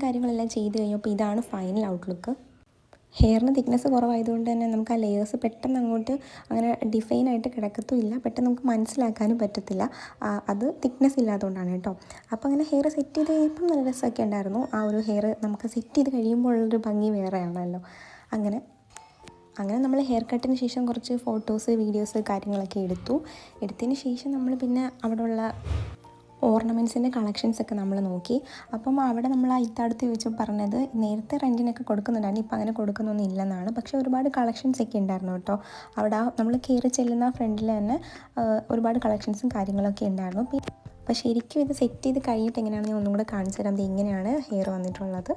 കാര്യങ്ങളെല്ലാം ചെയ്ത് കഴിഞ്ഞപ്പോൾ ഇതാണ് ഫൈനൽ ഔട്ട്ലുക്ക്. ഹെയറിന് തിക്നെസ് കുറവായതുകൊണ്ട് തന്നെ നമുക്ക് ആ ലെയേഴ്സ് പെട്ടെന്ന് അങ്ങോട്ട് അങ്ങനെ ഡിഫൈനായിട്ട് കിടക്കത്തുമില്ല, പെട്ടെന്ന് നമുക്ക് മനസ്സിലാക്കാനും പറ്റത്തില്ല. അത് തിക്നെസ് ഇല്ലാത്തതുകൊണ്ടാണ് കേട്ടോ. അപ്പോൾ അങ്ങനെ ഹെയർ സെറ്റ് ചെയ്ത് കഴിയുമ്പം നല്ല രസമൊക്കെ ഉണ്ടായിരുന്നു. ആ ഒരു ഹെയർ നമുക്ക് സെറ്റ് ചെയ്ത് കഴിയുമ്പോൾ ഉള്ളൊരു ഭംഗി വേറെയാണല്ലോ. അങ്ങനെ നമ്മൾ ഹെയർ കട്ടിന് ശേഷം കുറച്ച് ഫോട്ടോസ്, വീഡിയോസ് കാര്യങ്ങളൊക്കെ എടുത്തതിന് ശേഷം നമ്മൾ പിന്നെ അവിടെയുള്ള ഓർണമെൻറ്റ്സിൻ്റെ കളക്ഷൻസൊക്കെ നമ്മൾ നോക്കി. അപ്പം അവിടെ നമ്മൾ ഇത്തടുത്ത് ചോദിച്ചപ്പോൾ പറഞ്ഞത് നേരത്തെ റെൻറ്റിനൊക്കെ കൊടുക്കുന്നുണ്ടായിരുന്നു, ഇപ്പം അങ്ങനെ കൊടുക്കുന്നൊന്നും ഇല്ലെന്നാണ്. പക്ഷേ ഒരുപാട് കളക്ഷൻസ് ഒക്കെ ഉണ്ടായിരുന്നു കേട്ടോ. അവിടെ നമ്മൾ കയറി ചെല്ലുന്ന ഫ്രണ്ടിൽ തന്നെ ഒരുപാട് കളക്ഷൻസും കാര്യങ്ങളൊക്കെ ഉണ്ടായിരുന്നു. അപ്പോൾ ശരിക്കും ഇത് സെറ്റ് ചെയ്ത് കഴിഞ്ഞിട്ട് എങ്ങനെയാണെന്ന് ഞാൻ ഒന്നും കൂടെ കാണിച്ചു തരാം. ഇത് എങ്ങനെയാണ് ഹെയർ വന്നിട്ടുള്ളത്.